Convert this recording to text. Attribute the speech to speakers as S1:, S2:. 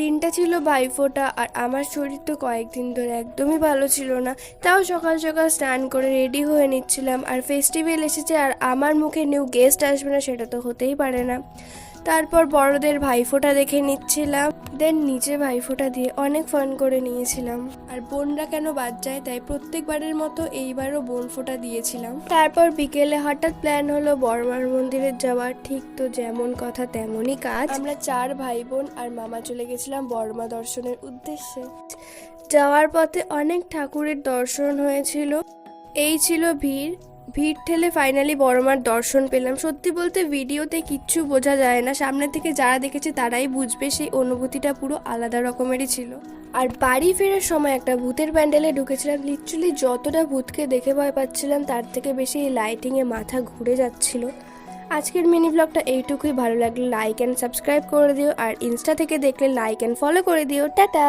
S1: দিনটা ছিল ভাইফোঁটা আর আমার শরীর তো কয়েকদিন ধরে একদমই ভালো ছিল না। তাও সকাল সকাল স্নান করে রেডি হয়ে নিচ্ছিলাম। আর ফেস্টিভ্যাল এসেছে আর আমার মুখে নিউ গেস্ট আসবে না সেটা তো হতেই পারে না। তারপর বড়দের ভাইফোঁটা দেখে নিচ্ছিলাম, দেন নিচে ভাইফোঁটা দিয়ে অনেক ফান করে নিয়েছিলাম। আর বোনরা কেন বাদ যায় তাই প্রত্যেকবারের মতো এইবারও বোন ফোঁটা দিয়েছিলাম। তারপর বিকেলে হঠাৎ প্ল্যান হলো বড়মার মন্দিরে যাওয়ার। ঠিক তো যেমন কথা তেমনই কাজ। আমরা 4 ভাই বোন আর মামা চলে গেছিলাম বড়মা দর্শনের উদ্দেশ্যে। যাওয়ার পথে অনেক ঠাকুরের দর্শন হয়েছিল। এই ছিল ভিড় ঠেলে ফাইনালি বড়মার দর্শন পেলাম। সত্যি বলতে ভিডিওতে কিচ্ছু বোঝা যায় না, সামনে থেকে যারা দেখেছে তারাই বুঝবে, সেই অনুভূতিটা পুরো আলাদা রকমেরই ছিল। আর বাড়ি ফেরার সময় একটা ভূতের প্যান্ডেলে ঢুকেছিলাম। লিটারালি যতটা ভূতকে দেখে ভয় পাচ্ছিলাম তার থেকে বেশি এই লাইটিংয়ে মাথা ঘুরে যাচ্ছিল। আজকের মিনি ব্লগটা এইটুকুই। ভালো লাগলে লাইক অ্যান্ড সাবস্ক্রাইব করে দিও, আর ইনস্টা থেকে দেখলে লাইক অ্যান্ড ফলো করে দিও। টাটা।